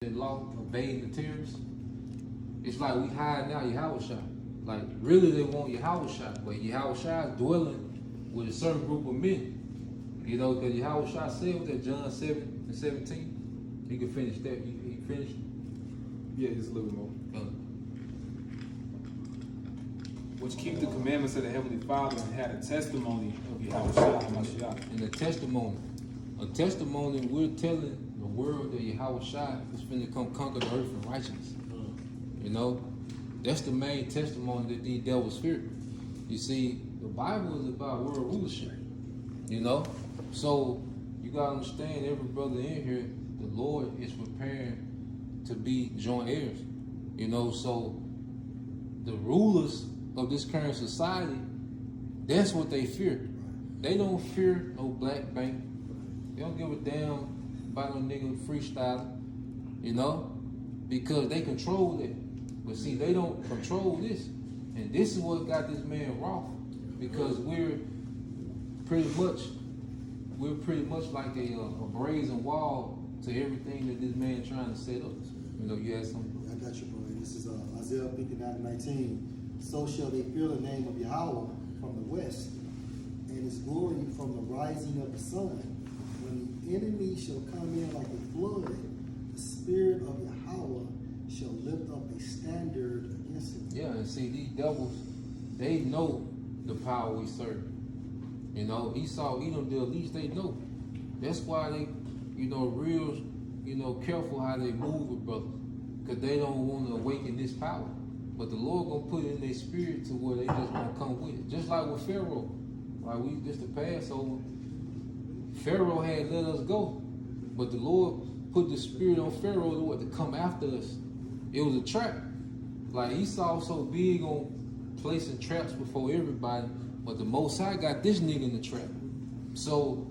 the law, obeying the terrorists. It's like we hiding out YAHAWASHI. Like, really they want YAHAWASHI, but YAHAWASHI is dwelling with a certain group of men. You know, because YAHAWASHI said that John 7:17. You can finish that. You finished? Yeah, just a little bit more. Which keep the commandments of the Heavenly Father and had a testimony of YAHAWASHI. And a testimony, we're telling the world that YAHAWASHI is finna come conquer the earth in righteousness. You know, that's the main testimony that these devils fear. You see, the Bible is about world rulership. You know, so you gotta understand, every brother in here, the Lord is preparing to be joint heirs. You know, so the rulers of this current society, that's what they fear. They don't fear no black bank. They don't give a damn about no nigga freestyling, you know, because they control it. But see, they don't control this. And this is what got this man wroth, because we're pretty much like a brazen wall to everything that this man trying to set up. You know, you had something? I got you, bro. This is Isaiah 59:19. So shall they fear the name of Yahweh from the west, and his glory from the rising of the sun. When the enemy shall come in like a flood, the spirit of Yahweh shall lift up a standard against him. Yeah, and see, these devils, they know the power we serve. You know, Esau, Edom, at least they know. That's why they, real, careful how they move with brothers, because they don't want to awaken this power. But the Lord gonna put it in their spirit to where they just gonna come with it. Just like with Pharaoh. Like the Passover, Pharaoh had let us go, but the Lord put the spirit on Pharaoh to come after us. It was a trap. Like Esau so big on placing traps before everybody, but the Most High got this nigga in the trap. So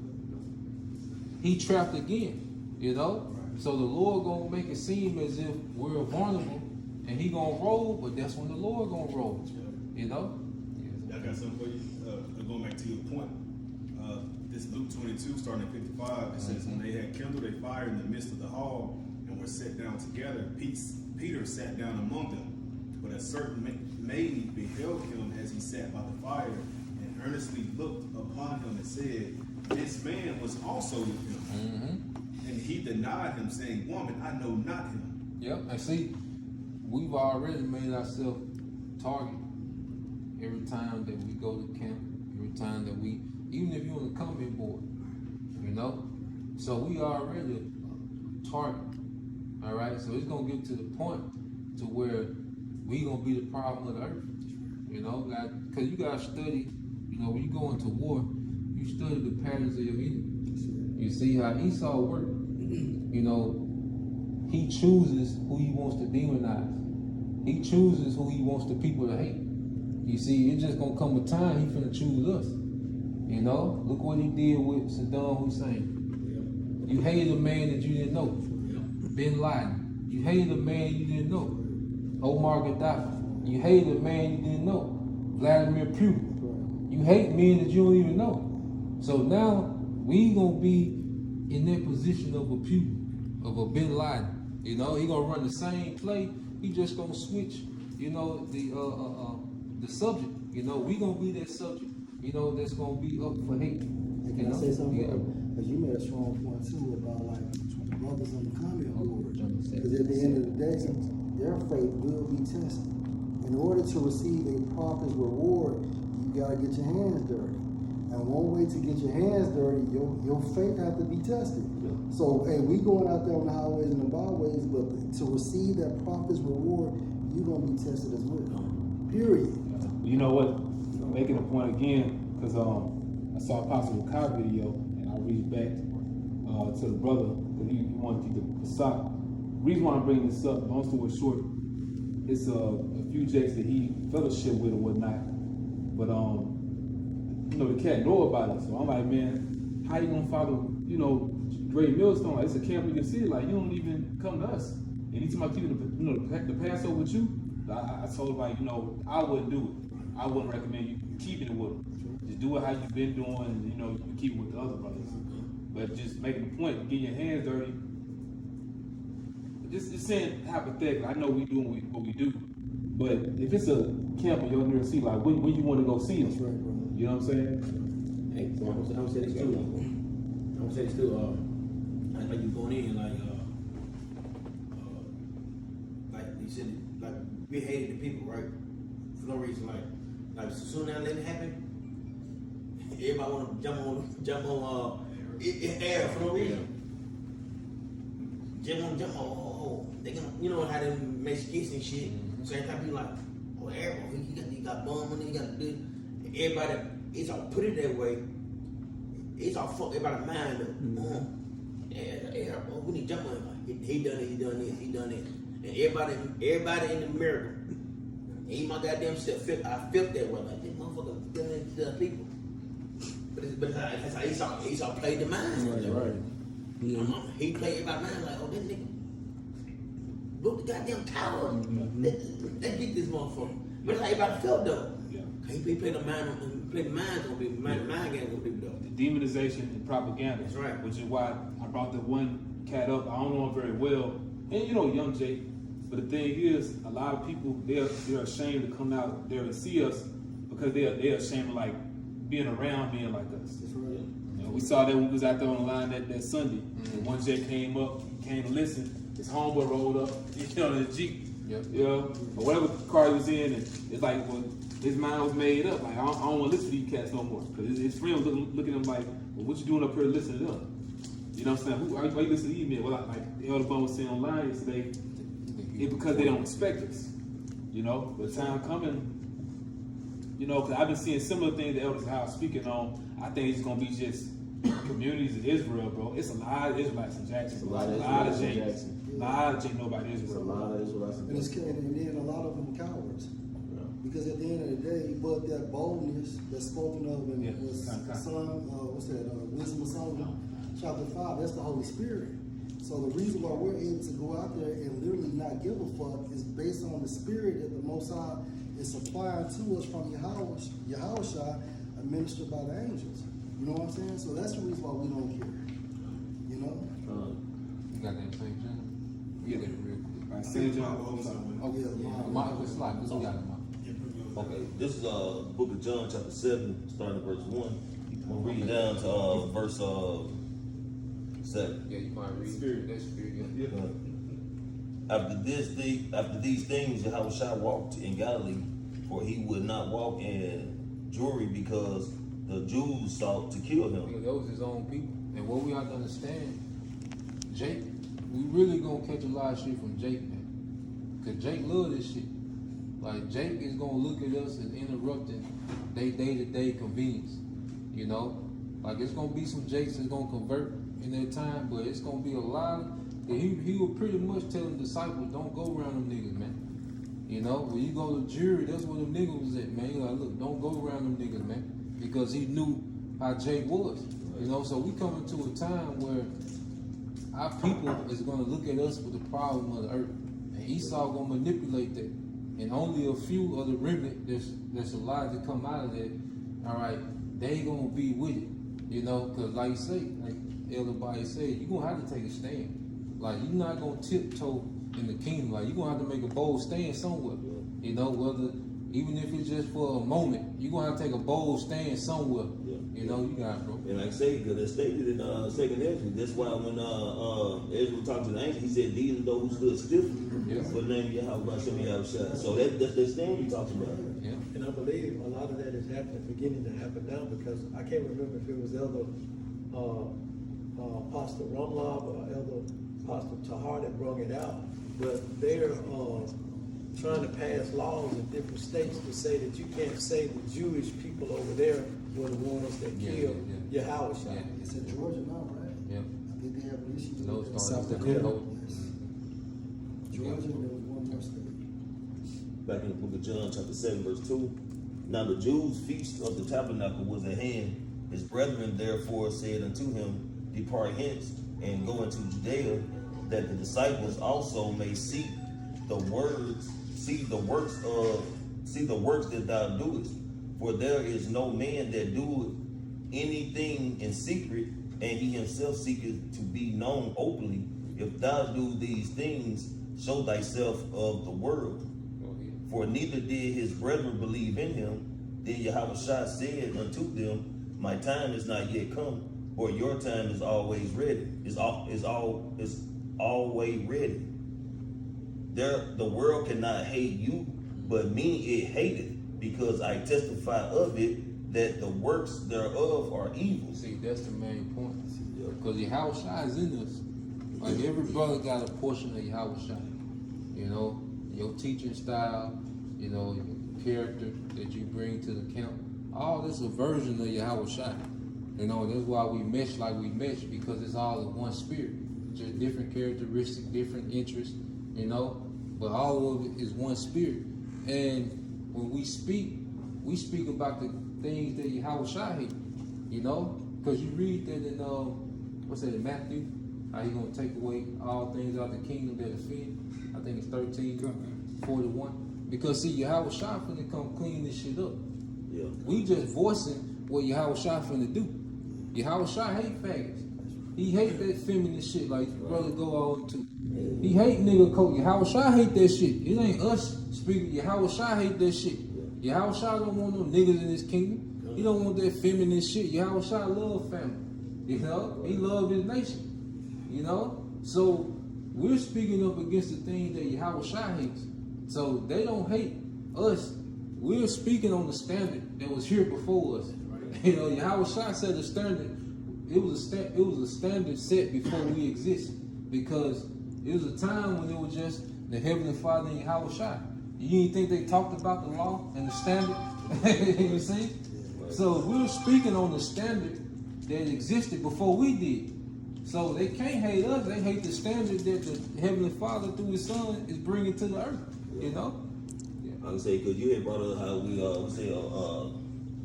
he trapped again, you know? So the Lord gonna make it seem as if we're vulnerable and he gonna roll, but that's when the Lord gonna roll, you know? I got something for you. Going back to your point, this Luke 22, starting at 55, it says, when they had kindled a fire in the midst of the hall and were set down together, Peter sat down among them. But a certain maid beheld him as he sat by the fire, and earnestly looked upon him and said, this man was also with him. And he denied him, saying, woman, I know not him. Yep, and see, we've already made ourselves target every time that we go to camp, every time that we, even if you're on the combat board, you know? So we already a target, all right? So it's gonna get to the point to where we gonna be the problem of the earth, you know? Because you gotta study, when you go into war, you study the patterns of your enemy. You see how Esau worked. He chooses who he wants to demonize. He chooses who he wants the people to hate. You see, it's just gonna come a time he finna choose us. Look what he did with Saddam Hussein. You hated a man that you didn't know. Bin Laden. You hated a man you didn't know. Omar Gaddafi. You hated a man you didn't know. Vladimir Putin. You hate men that you don't even know. So now we gonna be in that position of a Putin, of a Bin Laden. He gonna run the same play. He just gonna switch, the subject. We gonna be that subject, that's gonna be up for hate. And can I say something? Because you made a strong point too about like brothers on the comment board. Because at the end of the day, their faith will be tested. In order to receive a prophet's reward, you gotta get your hands dirty. And one way to get your hands dirty, your faith have to be tested. So, hey, we going out there on the highways and the byways, but to receive that prophet's reward, you're gonna be tested as well. Period. You know what? I'm making a point again, because I saw a Possible Car video, and I reached back to the brother, because he wanted to keep the sock. The reason why I'm bringing this up, long story short, it's a few jakes that he fellowship with or whatnot, but the cat know about it. So I'm like, man, how you gonna follow, Great Millstone? It's a camp in your city. Like, you don't even come to us. Anytime I keep the Passover with you, I told him, like, I wouldn't do it. I wouldn't recommend you keeping it with them. Just do it how you've been doing, and you keep it with the other brothers. But just making the point, getting your hands dirty. just saying hypothetically, I know we doing what we do, but if it's a camp in your near sea, like when you want to go see them, That's right, bro. you know what I'm saying? Hey, so I'm gonna say this too. I'm gonna say this too. Like you going in, like you said, like we hated the people, right? For no reason, like as soon as that happen, everybody want to jump on air for no reason. Jump on, they gonna, you know how they make skits and shit. So everybody be like, oh, everybody, he got bum money, he got this. Everybody, it's all put it that way. It's all fuck everybody mind though. Yeah, oh, we need to jump on him. He done it, he done this, he done it. And everybody in America, ain't my goddamn self, I felt that way. Like, this motherfucker done it to the people. But that's how Esau played the mind. Right. Yeah. He played everybody's mind like, oh, this nigga built the goddamn tower. Let's get this motherfucker. But that's how everybody felt though. Yeah. He played the mind on people, mind games on people though. The demonization and propaganda. That's right. Which is why I brought the one cat up. I don't know him very well, and you know, young Jay. But the thing is, a lot of people they're ashamed to come out there and see us because they're ashamed of like being around being like us. That's right. You know, we saw that when we was out there on the line that Sunday. And one Jay came to listen. His homeboy rolled up, you know, in the Jeep. Yep. You know, or whatever car he was in, and it's like, well, his mind was made up. Like, I don't want to listen to these cats no more. Because his friend was looking at him like, well, what you doing up here listening to them? You know what I'm saying? Why you listen to these men? Well, like the Elder Bun was saying online yesterday, it's because they don't respect us. You know, but time coming, you know, because I've been seeing similar things the Elders House speaking on. I think it's going to be just communities in Israel, bro. It's a lot of Israelites in Jackson. It's a lot of Israelites in in Jackson. Jackson. A lot of Jake nobody There's a Israel. lot of Israelites. And then a lot of them cowards. Because at the end of the day, but that boldness that's spoken of in Wisdom of Solomon, chapter 5, that's the Holy Spirit. So the reason why we're able to go out there and literally not give a fuck is based on the spirit that the Most High is supplying to us from YAHAWASHI, administered by the angels. You know what I'm saying? So that's the reason why we don't care. You know? You got that same channel? Yeah. Get it real quick. Right, St. John. Okay. Yeah. Mark, it's like this. We got it, Mark. Okay, this is Book of John, chapter 7, starting at verse 1. I'm gonna read down to verse 7. Yeah, you might read spirit. That spirit. Yeah. After these things, Yahawashi walked in Galilee, for he would not walk in Jewry because the Jews sought to kill him. Because those his own people. And what we have to understand, Jake, we really gonna catch a lot of shit from Jake, man. Cause Jake love this shit. Like Jake is gonna look at us as interrupting their day-to-day convenience. You know? Like it's gonna be some Jakes that's gonna convert in their time, but it's gonna be a lot of he will pretty much tell the disciples, don't go around them niggas, man. You know, when you go to jury, that's where them niggas was at, man. You like, look, don't go around them niggas, man. Because he knew how Jake was. You know, so we coming to a time where our people is gonna look at us with the problem of the earth. And Esau gonna manipulate that. And only a few of the remnant that's alive to come out of that, all right, they gonna be with it. You know, because like you say, like Elder Body said, you're gonna have to take a stand. Like, you're not gonna tiptoe in the kingdom. Like, you're gonna have to make a bold stand somewhere. You know, whether, even if it's just for a moment, you're gonna have to take a bold stand somewhere. You know, you got it, bro. And like I say, because it's stated in 2nd Ezra, that's why when Ezra talked to the angel, he said, these are those who stood still for the name of Yahweh, so that's the stand you're talking about. Yeah. And I believe a lot of that is happening, beginning to happen now, because I can't remember if it was Elder Apostle Rumlob or Elder Apostle Tahar that brought it out, but they're trying to pass laws in different states to say that you can't say the Jewish people over there were the ones that killed Yahawashi. Yeah. It's in Georgia now, right? Yeah. I think they have an issue Those with that. started South with the Dakota. code. Yes. Georgia, and there was one more state. Back in the book of John, chapter 7, verse 2. Now the Jews' feast of the tabernacle was at hand. His brethren therefore said unto him, depart hence and go into Judea, that the disciples also may see the works that thou doest. For there is no man that doeth anything in secret, and he himself seeketh to be known openly. if thou do these things, show thyself of the world. For neither did his brethren believe in him. Then Yahawashi said unto them, my time is not yet come, or your time is always ready. Is always ready. The world cannot hate you, but me it hateth, because I testify of it that the works thereof are evil. See, that's the main point. Because Yahawashi is in us. Like every brother got a portion of Yahawashi. You know, your teaching style, you know, your character that you bring to the camp. All this is a version of Yahawashi. You know, that's why we mesh like we mesh, because it's all in one spirit. Just different characteristics, different interests, you know, but all of it is one spirit. And when we speak about the things that Yahawashi hate, you know, because you read that in what's that in Matthew? How he gonna take away all things out of the kingdom that offend. I think it's 13:41. Because see, Yahawashi finna come clean this shit up. Yeah. We just voicing what Yahawashi finna do. Yahawashi hate faggots. He hate that feminine shit like brother go on to. He hate nigga coat. Yahawashi hate that shit. It ain't us speaking. Yahawashi hate that shit. Yahawashi don't want no niggas in his kingdom. He don't want that feminine shit. Yahawashi love family. You know? He love his nation. You know? So we're speaking up against the things that Yahawashi hates. So they don't hate us. We're speaking on the standard that was here before us. You know, Yahawashi set a standard. It was a standard set before we existed, because it was a time when it was just the Heavenly Father and Yahawashi. You didn't think they talked about the law and the standard? You see? So we're speaking on the standard that existed before we did. So they can't hate us. They hate the standard that the Heavenly Father through His Son is bringing to the earth. You know? I would say, because you had brought up how we say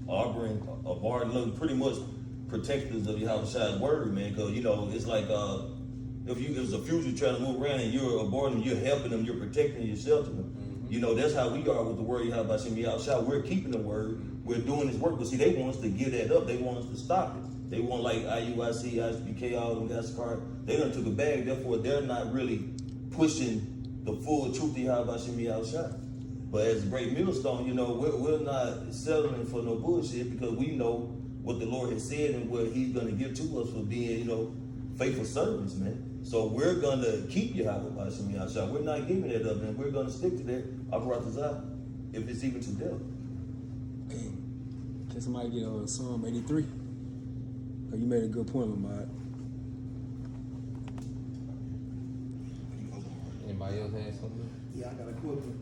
Barton, pretty much protectors of Yahawashi's word, man. Because you know, it's like if a fugitive trying to move around and you're aborting them, you're helping them, you're protecting, you're sheltering them. You know, that's how we are with the word Yahawashi. We're keeping the word, we're doing His work. But see, they want us to give that up. They want us to stop it. They want like IUIC, ISBK, all them guys card. They done took a bag. Therefore, they're not really pushing the full truth of Yahawashi. But as a great millstone, you know, we're not settling for no bullshit, because we know what the Lord has said and what He's going to give to us for being, you know, faithful servants, man. So we're going to keep Yahawashi. We're not giving that up, and we're going to stick to that, if it's even to death. Can somebody get Psalm 83? Oh, you made a good point, Lamar. Anybody else have something? Yeah, I got a quick one.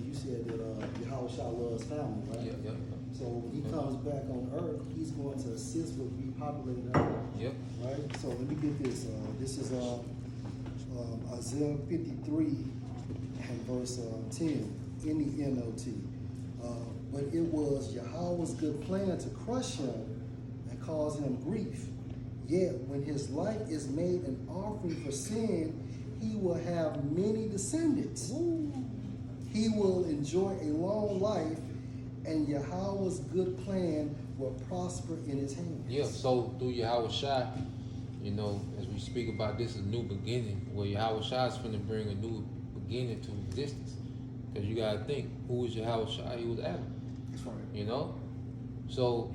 You said that Yahawashi loves family, right? Yeah. So when He comes back on earth, He's going to assist with repopulating the earth. Yep. Right? So let me get this. This is Isaiah 53 and verse 10 in the NLT. But it was Yahweh's good plan to crush him and cause him grief. Yet when his life is made an offering for sin, he will have many descendants. He will enjoy a long life, and Yahweh's good plan will prosper in his hand. Yeah, so through Yahawashi, you know, as we speak about this, a new beginning, where Yahawashi is going to bring a new beginning to existence. Because you got to think, who was Yahawashi? He was Adam. That's right. You know? So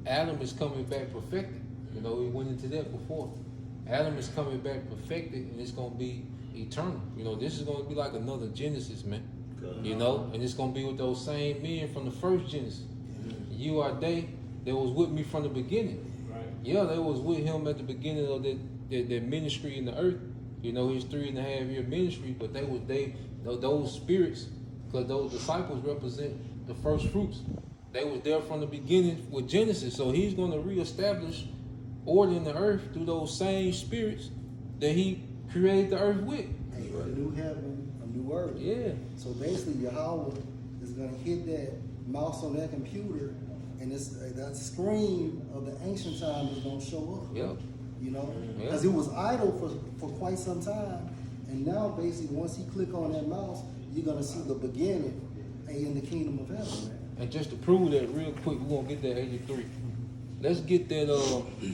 Adam is coming back perfected. You know, we went into that before. Adam is coming back perfected, and it's going to be eternal. You know, this is going to be like another Genesis, man. You know, and it's going to be with those same men from the first Genesis. You are they that was with me from the beginning. Right. Yeah, they was with him at the beginning of that ministry in the earth. You know, his 3.5 year ministry, but those spirits, because those disciples represent the first fruits. They was there from the beginning with Genesis. So he's going to reestablish order in the earth through those same spirits that he created the earth with. A new heaven, a new earth. Yeah. So basically, Yahweh is going to hit that mouse on that computer, and that screen of the ancient time is going to show up. Yep. You know, Yeah. because it was idle for quite some time, and now basically once you click on that mouse, you're going to see the beginning in the kingdom of heaven, man. And just to prove that real quick, we're going to get that 83. Let's get that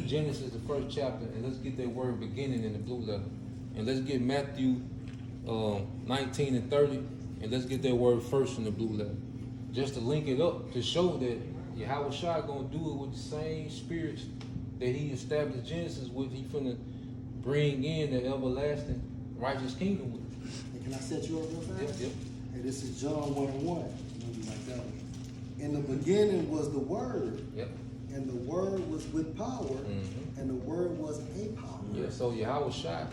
Genesis, the first chapter, and let's get that word beginning in the blue letter. and let's get Matthew 19 and 30, and let's get that word first in the blue letter. Just to link it up to show that YAHAWASHI gonna do it with the same spirits that he established Genesis with. He finna bring in the everlasting righteous kingdom with. And can I set you up real fast? Yep. Hey, this is John 1:1. Maybe like that one. In the beginning was the Word, Yep. and the Word was with power, Mhm. and the Word was a power. Yeah. So YAHAWASHI,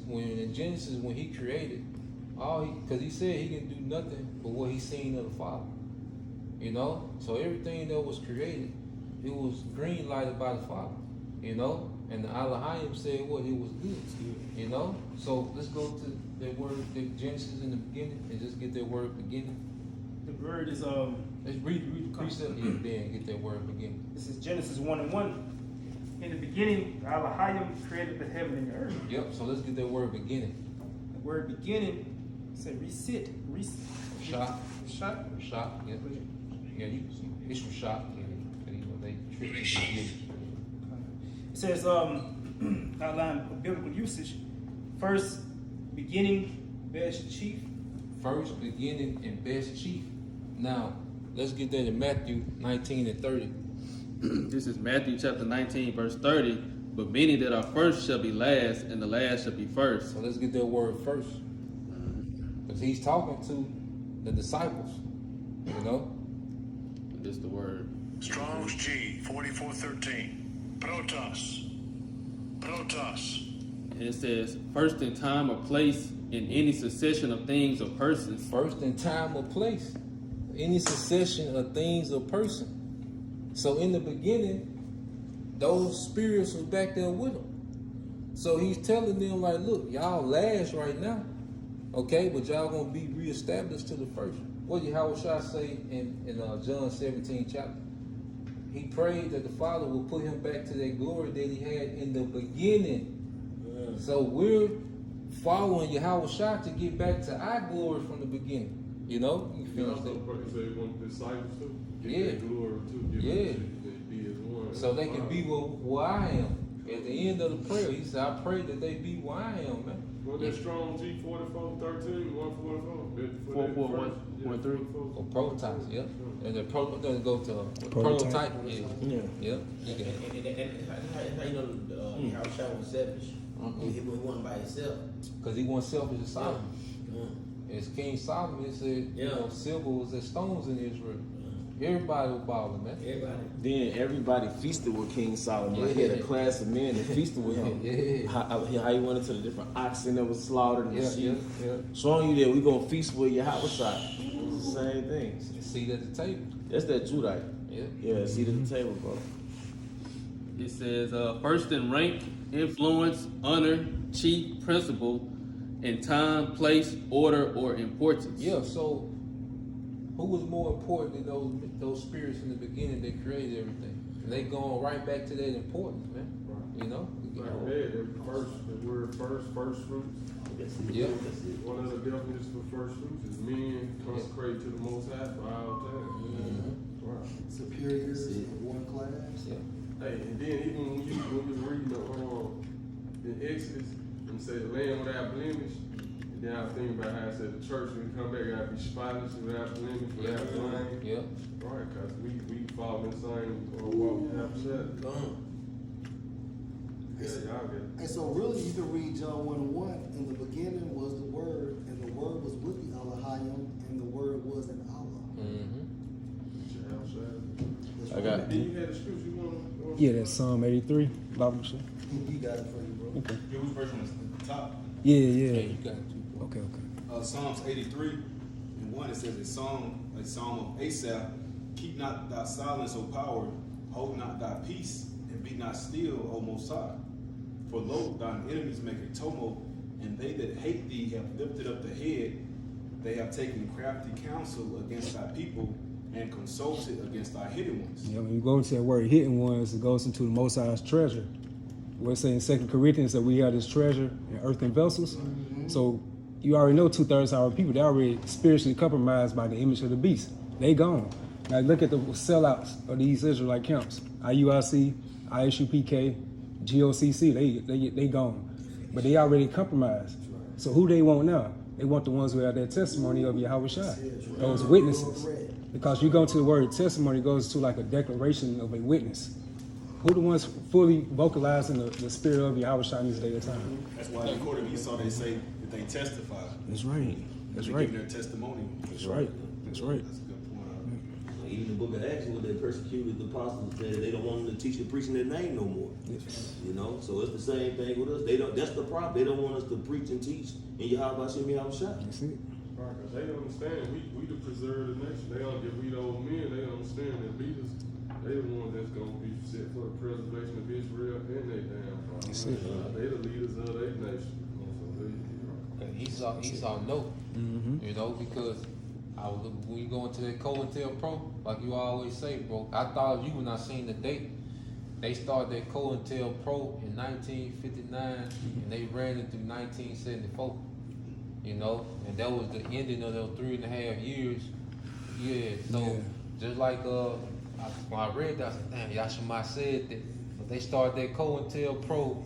when in Genesis when he created, because he said he can do nothing but what he seen of the Father. You know, so everything that was created, it was green lighted by the Father. You know, and the Elohim said what it was good. You know, so let's go to that word, the Genesis in the beginning, and just get that word beginning. The word is Let's read the precept here, then get that word beginning. this is Genesis 1:1. In the beginning, Elohim created the heaven and the earth. Yep. So let's get that word beginning. The word beginning say resit. Shot. Shot. Shot. Yeah. Yeah. It's from shot. Yeah. You know, they trick you. It says outline of biblical usage. First, beginning, best chief. First, beginning, and best chief. Now, let's get that in Matthew 19 and 30. This is Matthew chapter 19, verse 30. But many that are first shall be last, and the last shall be first. So let's get that word first. Because he's talking to the disciples, you know? This is the word. Strong's G 4413. Protos. Protos. And it says, first in time or place in any succession of things or persons. First in time or place. Any succession of things or person. So in the beginning, those spirits were back there with him. So he's telling them like, look, y'all last right now. Okay, but y'all gonna be reestablished to the first. What did YAHAWASHI say in John 17 chapter? He prayed that the Father will put him back to that glory that he had in the beginning. So we're following YAHAWASHI to get back to our glory from the beginning. You know? You finish that. Yeah. Yeah. So they can be where I am. At the end of the prayer, he said, I pray that they be where I am, man. Well, that strong G 4413, 144. 441.3. Or prototypes, yeah. And the go to prototype. Yeah. Yeah. You can. And how you know how Shai was selfish? He wasn't by himself. Because he wasn't selfish as Solomon. As King Solomon said, you know, silver was as stones in Israel. Everybody was balling, man. Everybody. Then everybody feasted with King Solomon. Like, he had a class of men that feasted with him. How he went into the different oxen that was slaughtered and the sheep. Showing you that we gonna feast with YAHAWASHI. It's the same thing. Seat at the table. That's that Judite. Yeah, seat at the table, bro. It says, first in rank, influence, honor, chief, principle, in time, place, order, or importance. Yeah, so who was more important than those spirits in the beginning that created everything? And they going right back to that importance, man. Right. You know? The word first fruits. Yeah. One of the definitions for first fruits is men consecrated to the Most High for all time. Right. Superiors in one class. Yeah. Hey, and then even when you read in Exodus, and say the land without blemish, and then I was thinking about how I said the church when we come back gotta be spotless, without blemish, without blame. Yeah. Right, cause we follow in the same walk we have said. Yeah, y'all get it. And so really you can read John 1:1. In the beginning was the Word, and the Word was with the Elohim, and the Word was an Allah. I got. Then you had the scripture you want. Yeah, that's Psalm 83. Bible shit. He got it for you, bro. Okay. Yeah, which version was the top? Yeah. You got it too. Okay. Psalms 83 and 1, it says a psalm of Asaph, keep not thy silence, O power, hold not thy peace, and be not still, O Most High. For lo, thine enemies make a tumult, and they that hate thee have lifted up the head. They have taken crafty counsel against thy people, and consulted against thy hidden ones. Yeah, when you go into that word hidden ones, it goes into the Most High's treasure. We're saying in 2 Corinthians that we have this treasure in earthen vessels. So you already know 2/3 of our people, they're already spiritually compromised by the image of the beast. They gone. Now look at the sellouts of these Israelite camps. IUIC, ISUPK, GOCC, they gone. but they already compromised. So who they want now? They want the ones who have that testimony of YAHAWASHI, those witnesses. Because you go to the word testimony, goes to like a declaration of a witness. Who the ones fully vocalizing the spirit of YAHAWASHI in this day of time? That's why in the court of Esau they say that they testify. That's right. That's They right. give their testimony. That's right. That's right. That's a good point. Even the book of Acts, when they persecuted the apostles, they don't want them to teach and preach in their name no more. You know, so it's the same thing with us. They don't. That's the problem. They don't want us to preach and teach in YAHAWASHI, YAHAWASHI. That's it. Right, because they understand we the preserve the nation. They don't get we the old men. They understand that leaders. They the ones that's gonna be set for the preservation of Israel and they damn problem. That's it. They the leaders of their nation. And Esau know, you know, because when you go into that COINTELPRO, like you always say, bro, I thought of you when I seen the date. They started that COINTELPRO in 1959, and they ran it through 1974. You know, and that was the ending of those 3.5 years. Yeah, so just like when I read that, I said, damn, Yashima said that. But they started that COINTELPRO,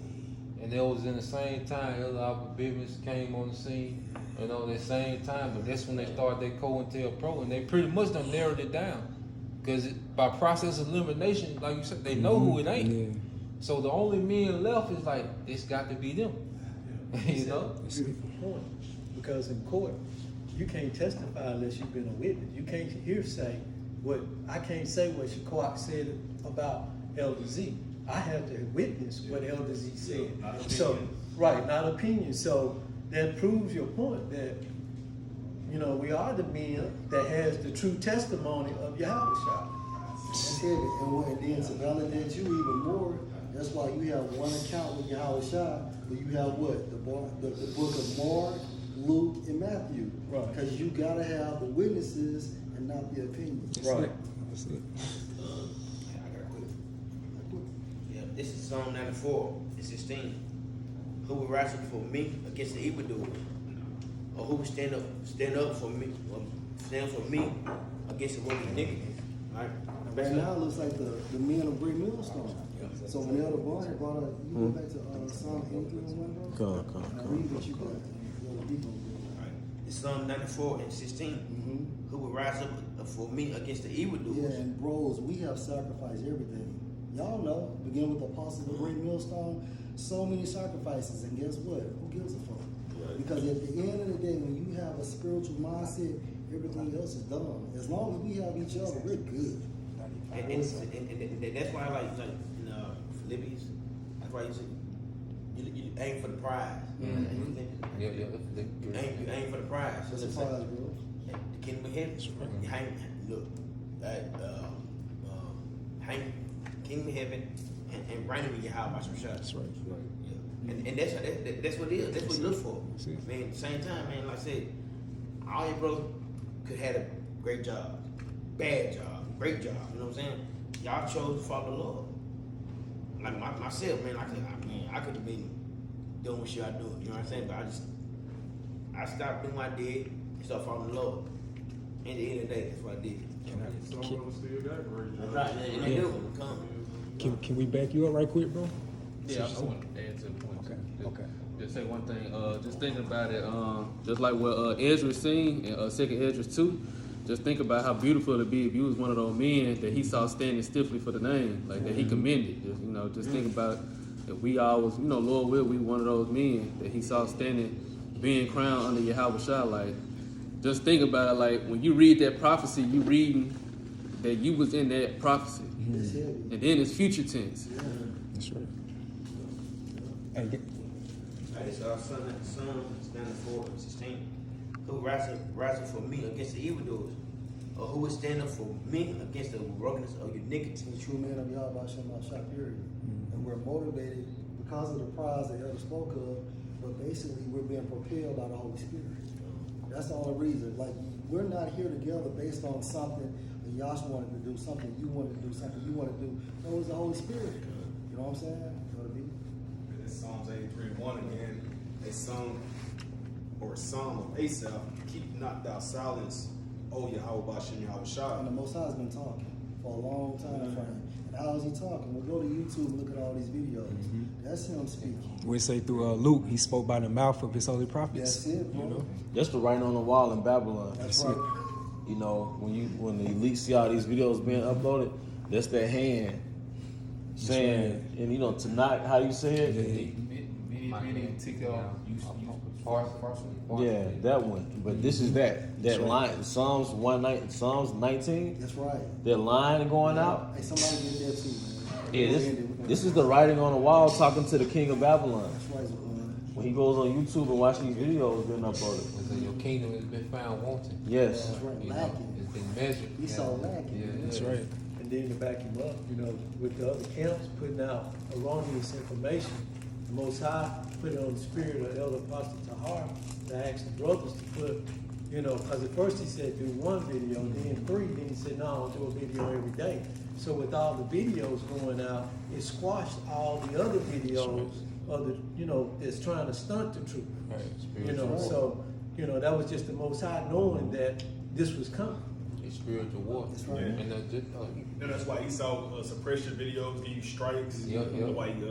and it was in the same time other business came on the scene. You know, that same time, but that's when they started that COINTELPRO, and they pretty much done narrowed it down. Because by process of elimination, like you said, they know who it ain't. Yeah. So the only men left is like, it's got to be them. You know? That's a beautiful point. Because in court, you can't testify unless you've been a witness. You can't hearsay I can't say what Shaquat said about Elder Z. I have to witness what Elder Z said. So, right, not opinion. So that proves your point that, you know, we are the men that has the true testimony of YAHAWASHI. That's heavy. And then to validate you even more, that's why you have one account with YAHAWASHI, but you have what? The book of Mark, Luke, and Matthew. Right. Because you got to have the witnesses and not the opinions. Right. That's it. Yeah, I got a quick. Yeah, this is Psalm 94, and 16. Who will rise up for me against the evildoers? Or who will stand up for me against the work of iniquity? Right? Right now it looks like the men of Great Millstone. So when Elder Barnes brought up, you go back to Psalm 83 and 1. Read what you got. It's Psalm 94 and 16. Who will rise up for me against the evildoers? Yeah, and bros, we have sacrificed everything. Y'all know, begin with the apostles of Great Millstone, so many sacrifices, and guess what? Who gives a fuck? Right. Because at the end of the day, when you have a spiritual mindset, everything else is done. As long as we have each other, we're good. And that's why I like in Philippians, that's why you say, you aim for the prize. Yeah. You aim for the prize. What's the prize, bro? The kingdom of heaven. You hang, look, hang kingdom of heaven and reign with YAHAWASHI. That's right. Yeah. And that's what it is. That's what you look for. Man, at the same time, man, like I said, all your brothers could have a great job, bad job, great job. You know what I'm saying? Y'all chose to follow the Lord. Like myself, man, I could have been doing what y'all doing. You know what I'm saying? But I stopped doing what I did and started following the Lord. In the end of the day, that's what I did. Some of them still got great. That's right. And they do. Can we back you up right quick, bro? Yeah, I want to add to the point. Okay. Just say one thing. Just thinking about it. Just like what Ezra seen in 2nd Ezra 2. Just think about how beautiful it'd be if you was one of those men that he saw standing stiffly for the name, like that he commended. Just think about if we all was, Lord will, we one of those men that he saw standing, being crowned under YAHAWASHI. Like, just think about it. Like when you read that prophecy, you reading that you was in that prophecy, and then it's future tense. Yeah. That's right. Hey, So Psalm 94 and 16. Who rise up for me against the evildoers? Or who will stand up for me against the brokenness of iniquity? The true man of YAHAWASHI, period. And we're motivated because of the prize that Elder spoke of, but basically we're being propelled by the Holy Spirit. That's the only reason. Like, we're not here together based on something that Yash wanted to do, something you wanted to do, something you want to do. No, it's the Holy Spirit. You know what I'm saying? You know what I mean? It's Psalms 83:1 again. A song or a psalm of Asaph. Keep not thou silence, O YAHAWASHI, And the Most High has been talking. for a long time frame. And how is he talking? Well, go to YouTube and look at all these videos. That's him speaking. We say through Luke, he spoke by the mouth of his holy prophets. That's it, bro. You know? That's the writing on the wall in Babylon. That's right. You know, when the elites see all these videos being uploaded, that's their hand saying, and you know, tonight, how you say it? Yeah, that one. But this is that line, Psalms 19. That's right. That line going out. Hey, somebody get there too, man. Yeah, this is the writing on the wall talking to the king of Babylon. That's right, Zaban. When he goes on YouTube and watch these videos being uploaded. So your kingdom has been found wanting. Yes. That's right, You know, lacking. it's been measured. He saw lacking. Yeah, That's right. And then to back him up, you know, with the other camps putting out erroneous information, the Most High put it on the spirit of Elder Apostle Tahar to ask the brothers to put, you know, because at first he said do one video, then 3, then he said no, I'll do a video every day. So with all the videos going out, it squashed all the other videos of the, you know, that's trying to stunt the truth. Right. You know, so, you know, that was just the Most High knowing that this was coming. It's spiritual war. That's right. And And that's why Esau suppress your videos, give you strikes. Yep. That's why he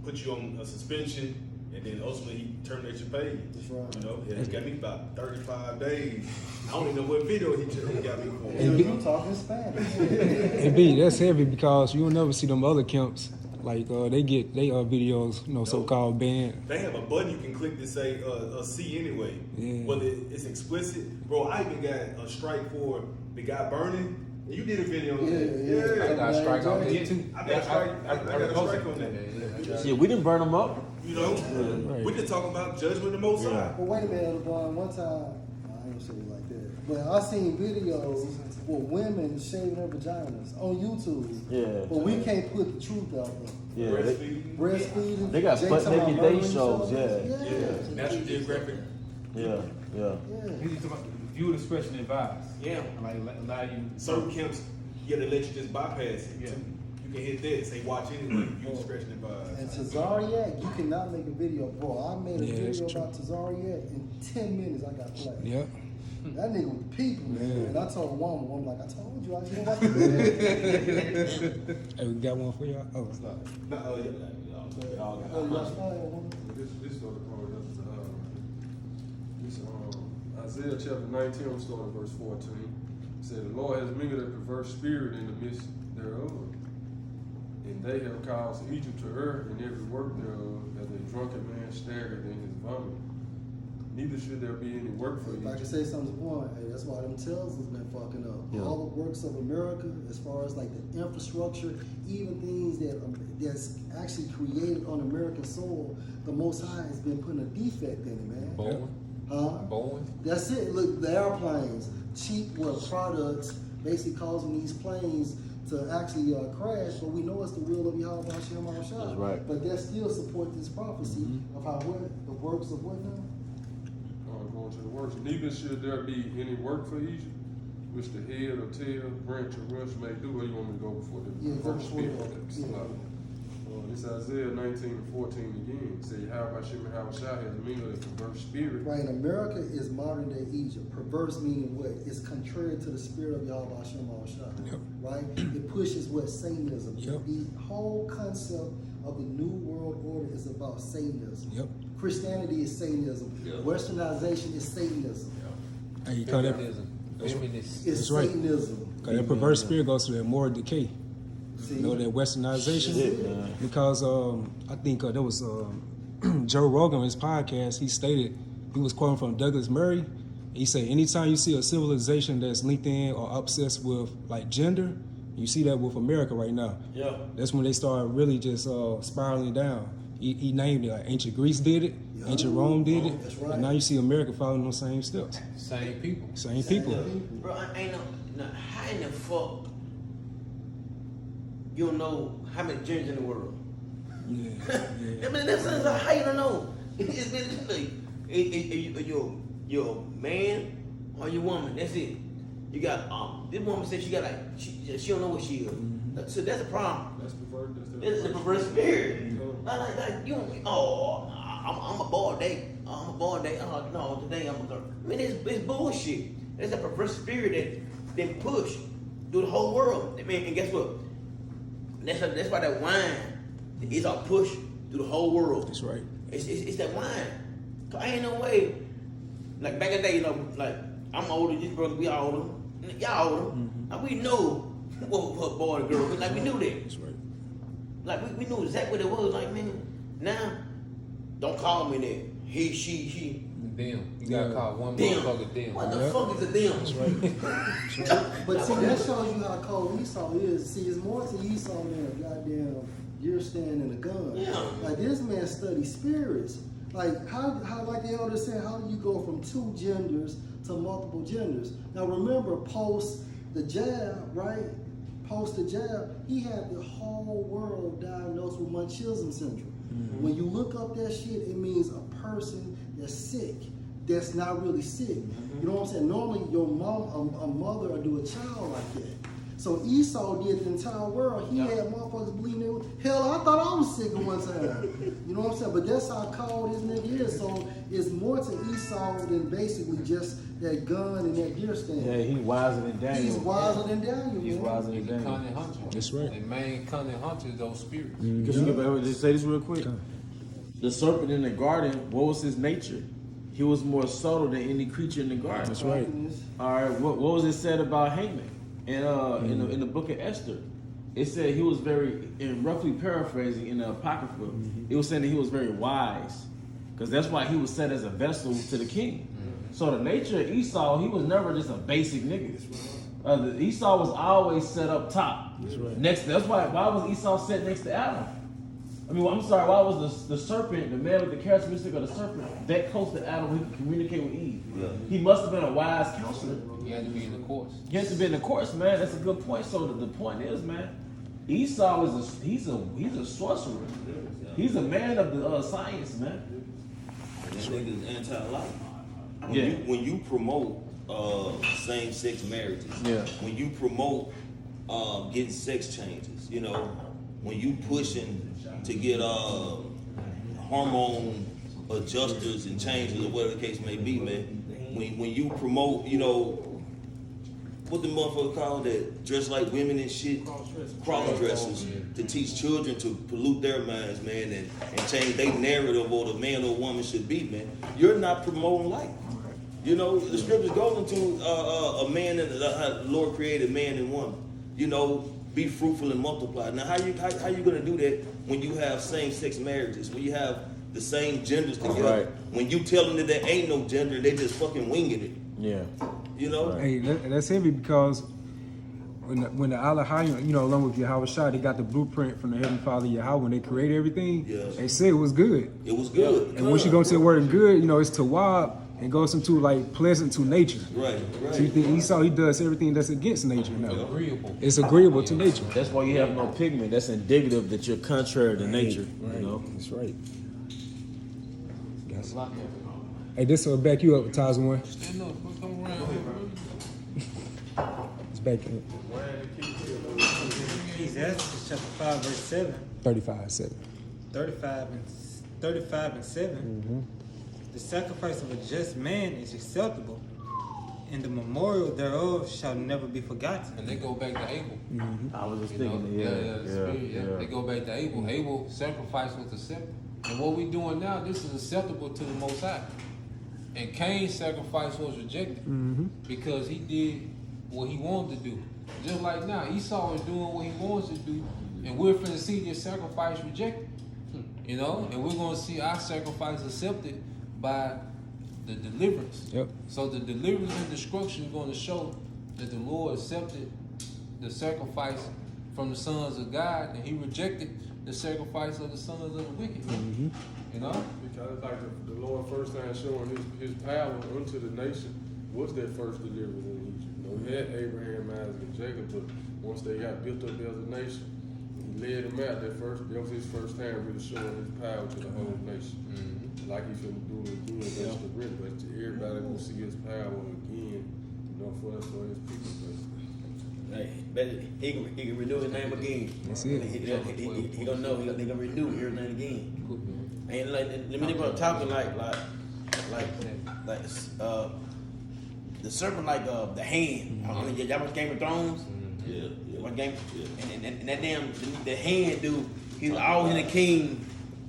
put you on a suspension, and then ultimately he terminates your page. That's right. You know, it got me about 35 days. I don't even know what video he just got me for. And you talking Spanish. And B, that's heavy because you'll never see them other camps. Like they get they videos, you know, so-called banned. They have a button you can click to say C anyway. Yeah. Whether it's explicit. Bro, I even got a strike for the guy burning. You did a video on that. I got a strike on Yeah. it too. I got a strike on that. Yeah, we didn't burn them up. You know, Right. we're just talking about judgment the Most High. But wait a minute, LeBron. One time, I ain't gonna say it like that, but I seen videos with women shaving their vaginas on YouTube. Yeah. But we can't put the truth out there. Yeah, Breastfeeding. they got Jay butt talking naked about day murdering shows. shows. Yeah, National Geographic. Yeah. You talk about viewer discretion advised. Yeah. Like allow you. Certain camps, yeah, they let you just bypass it. Yeah. You can hit that, say watch anyway. You discretion advised. And Tazariak, you cannot make a video, bro. I made a Yeah, video that's true. about Tazariak. In 10 minutes, I got played. Yep. That nigga was people, man. Yeah. And I told a woman, like, I told you, I didn't watch the video. Hey, we got one for y'all. Oh, it's not. Oh, you watched that, woman? This sort of part of this Isaiah chapter 19, I'm starting verse 14. It said, the Lord has mingled a perverse spirit in the midst thereof, and they have caused Egypt to err in every work thereof, as a drunken man staggered in his vomit. Neither should there be any work for If I Egypt. can say something to point, hey, that's why them tells has been fucking up. Yeah. All the works of America, as far as like the infrastructure, even things that's actually created on American soil, the Most High has been putting a defect in it, man. Boeing. Huh? Boeing. That's it. Look, the airplanes, cheap products, basically causing these planes to actually crash. But we know it's the will of YAHAWASHI. That's right. But that still support this prophecy of how the works of what now? Going to the works. Neither should there be any work for Egypt, which the head or tail, branch or rush may do. Or you want me to go before the Yeah, go first before spirit? It's Isaiah 19:14 again. It says, YAHAWASHI has mingled a perverse spirit. Right, America is modern day Egypt. Perverse meaning what? It's contrary to the spirit of YAHAWASHI. Yep. Right? It pushes what? Satanism. Yep. The whole concept of the New World Order is about Satanism. Yep. Christianity is Satanism. Westernization is Satanism. Hey, you call that? Feminist. It's That's right. Satanism. Cause that perverse spirit goes to that moral decay. See? You know, that westernization. Shit, man. Because I think there was Joe Rogan on his podcast. He stated, he was quoting from Douglas Murray. He said, anytime you see a civilization that's linked in or obsessed with like gender, you see that with America right now. Yeah. That's when they start really just spiraling down. He named it, like ancient Greece did it, ancient Rome did it, That's right. and now you see America following those same steps. Same people. Same people. Bro, I ain't no, how in the fuck you don't know how many genders in the world? Yeah, I mean, that's how you don't know. It's been like, you're a man or you woman. That's it. You got this woman said she got like she don't know what she is. So that's a problem. That's perverse. This is a perverse spirit. Like you don't. Oh, I'm a boy today. I'm a boy today. Oh no, today I'm a girl. I mean, it's bullshit. It's a perverse spirit that push through the whole world. I mean, and guess what? That's why that wine is all pushed through the whole world. That's right. It's that wine. Cause ain't no way. Like back in the day, you know, like I'm older, this brother, we all older, y'all older. Like we know what boy or girl. Like we knew that. That's right. Like we knew exactly what it was. Like man, now don't call me that. He, she. Them. You gotta call one Them. motherfucker them. What the fuck is a them? That's right. But see, that shows you how cold Esau is. See, it's more to Esau than a goddamn deer stand and a gun. Yeah. Like this man studies spirits. Like how like the elder said, how do you go from two genders to multiple genders? Now remember, post the jab, right? Post the jab, he had the whole world diagnosed with Munchausen syndrome. When you look up that shit, it means a person that's sick, that's not really sick. You know what I'm saying? Normally your mom, a mother will do a child like that. So Esau did the entire world. He had motherfuckers believing it was, hell, I thought I was sick at one time. You know what I'm saying? But that's how cold this nigga is. So it's more to Esau than basically just that gun and that deer stand. Yeah, he wiser than Daniel. He's wiser than Daniel. He's man. wiser than Daniel. Cunning hunter. That's right. The main cunning hunter is those spirits. Because you can just say this real quick. The serpent in the garden, what was his nature? He was more subtle than any creature in the garden. That's right. All right, what was it said about Haman? And in the book of Esther, it said he was very, in roughly paraphrasing in the Apocrypha, it was saying that he was very wise, because that's why he was set as a vessel to the king. So the nature of Esau, he was never just a basic nigga. Esau was always set up top. That's right. That's why was Esau set next to Adam? I mean, I'm sorry, why was the serpent, the man with the characteristic of the serpent, that close to Adam who could communicate with Eve? Yeah. He must have been a wise counselor. He had to be in the course. He has to be in the course, man. That's a good point. So the point is, man, Esau is he's a sorcerer. He's a man of the science, man. And that nigga is anti-life. Yeah. When you promote same-sex marriages, Yeah. when you promote getting sex changes, you know, when you pushing to get hormone adjusters and changes or whatever the case may be, man. When you promote, you know, what the motherfucker call that, dress like women and shit, cross-dressers, to teach children to pollute their minds, man, and change their narrative of what a man or woman should be, man. You're not promoting life. You know, the scriptures go into a man and the Lord created man and woman. You know, be fruitful and multiply. Now, how you gonna do that when you have same-sex marriages, when you have the same genders together? Right. When you tell them that there ain't no gender, they just fucking winging it. Yeah. You know? Hey, that's heavy because when the Elohim, you know, along with YAHAWASHI, they got the blueprint from the Heavenly Father Yahweh. When they created everything, they said it was good. It was good. And once you go to the word good, you know, it's tawab and goes into like pleasant to nature. Right. So you think Esau, he does everything that's against nature. No. Agreeable. It's agreeable to nature. That's why you have no pigment. That's indicative that you're contrary to nature. Right. You know? That's right. That's like that. Hey, this will back you up with Taz one. Stand up. Come around. It's back up. Ecclesiastes chapter 5, verse 7. 35:7. 35 and 7. The sacrifice of a just man is acceptable, and the memorial thereof shall never be forgotten. And they go back to Abel. I was just You know? thinking, Yeah. They go back to Abel. Abel sacrifice was accepted. And what we doing now, this is acceptable to the Most High. And Cain's sacrifice was rejected because he did what he wanted to do. Just like now, Esau is doing what he wants to do, and we're finna see this sacrifice rejected. You know, and we're gonna see our sacrifice accepted by the deliverance. Yep. So the deliverance and destruction is going to show that the Lord accepted the sacrifice from the sons of God, and He rejected the sacrifice of the sons of the wicked. You know? Because like the Lord first time showing his power unto the nation was that first deliverance in Egypt. You know, we had Abraham, Isaac, and Jacob, but once they got built up as a nation, He led them out. That was his first time really showing his power to the whole nation. Like He's going to do it against the British, but everybody gonna see His power again, you know, for His people. Hey, he can renew his name again. That's it. He gonna know. He gonna renew his name again. And like, let me go talking like the serpent, like the hand. Y'all watch Game of Thrones. One game, and that damn the hand dude, he was always in the king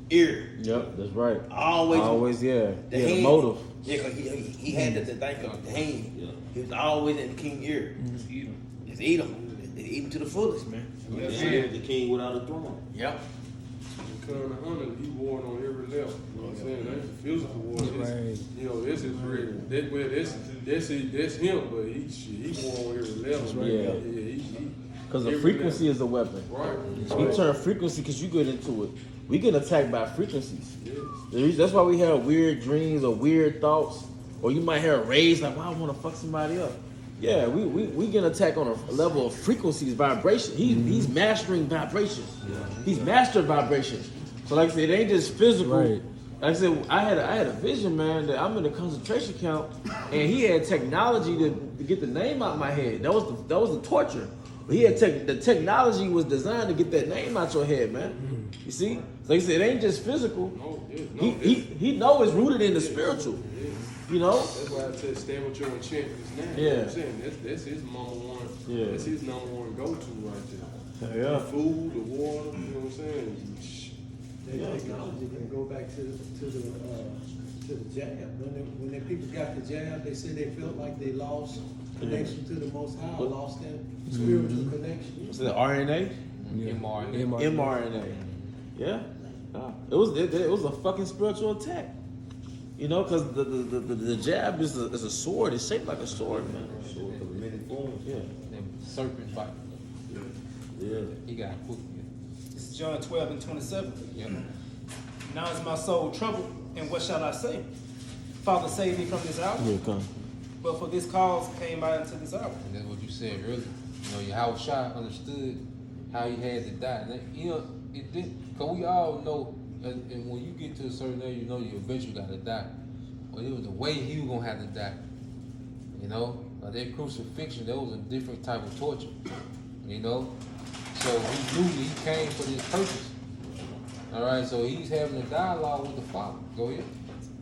ear. Yep, that's right. Always, yeah. The Yeah, the hand, motive. Yeah, cause he had the thing of the hand. Yeah. He was always in the king ear. Just eat 'em. Just eat him. They eat him to the fullest, man. Yeah, the king without a throne. Yep. Kind of hunter, he wore it on every level. You know what I'm saying? That's a physical war. Right. You know, this is real. That's him, but he wore on every level. right. Yeah. Because the every frequency level. is a weapon. Right. We turn frequency because you get into it. We get attacked by frequencies. Yes. That's why we have weird dreams or weird thoughts. Or you might hear a rage like, wow, I want to fuck somebody up. Yeah, we get attacked on a level of frequencies, vibration. He's mastering vibrations. He's mastered vibrations. So like I said, it ain't just physical. Right. Like I said, I had a vision, man, that I'm in a concentration camp, and he had technology to get the name out of my head. That was the torture. But he had the technology was designed to get that name out your head, man. You see? So like I said, it ain't just physical. He know it's rooted in the spiritual. You know? That's why I said stand with your enchantments now. Yeah. You know what I'm saying? That's his number one. Yeah. That's his number one go-to right there. Yeah. The food, the water, you know what I'm saying? That technology can go back to the jab. When the people got the jab, they said they felt like they lost connection to the Most High, lost that spiritual connection. Was it RNA? mRNA. Yeah. It was a fucking spiritual attack. You know, because the jab is a sword. It's shaped like a sword, man. Sword of many forms. Yeah. Them serpent bite. Yeah. He got hooked. This is John 12:27. Yep. Now is my soul troubled, and what shall I say? Father, save me from this hour. Here it comes. But for this cause came I into this hour. And that's what you said earlier. You know, Yahawashi understood how he had to die. And you know, it did, because we all know, and when you get to a certain age, you know you eventually got to die. But it was the way he was going to have to die. You know, like that crucifixion, that was a different type of torture. You know? So he knew that he came for this purpose. All right, so he's having a dialogue with the Father. Go ahead.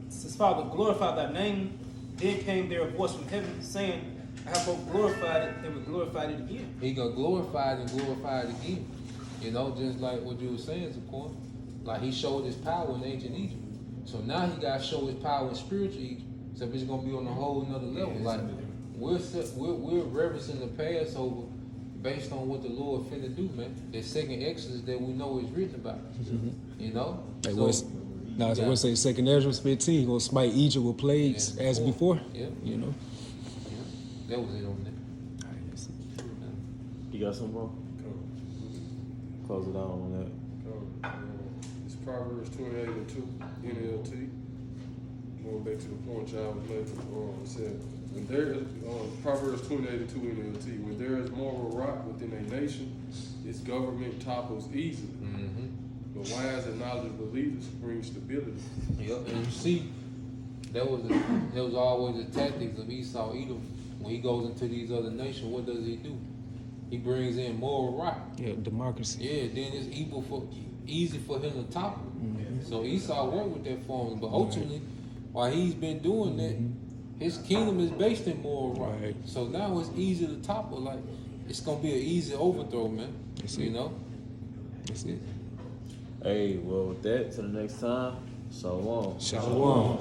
Says, Father, glorify thy name. Then came there a voice from heaven saying, I have both glorified it and will glorify it again. He gonna glorify it and glorify it again. You know, just like what you were saying, Zaquan. Like he showed his power in ancient Egypt. So now he got to show his power in spiritual Egypt. So it's going to be on a whole nother level. Like we're reverencing the Passover based on what the Lord finna do, man. The second Exodus that we know is written about. You know? Like so, we'll say 2nd Ezra 15, gonna smite Egypt with plagues as before. Yeah. You know? Yeah. That was it on that. You got some more? Close it out on that. It's Proverbs 28:2, NLT. Going back to the point y'all was making, it said, when there is, Proverbs 28:2 NLT, when there is moral rot within a nation, its government topples easily. But wise and knowledgeable leaders bring stability. Yep, and you see, that was always the tactics of Esau Edom. When he goes into these other nations, what does he do? He brings in moral rot. Yeah, democracy. Yeah, then it's easy for him to topple. So Esau worked with that formula, but ultimately, while he's been doing that, his kingdom is based in moral rot. Right. So now it's easy to topple. Like it's gonna be an easy overthrow, man. You know. That's it. Hey, well, with that, till the next time, shalom. Shalom.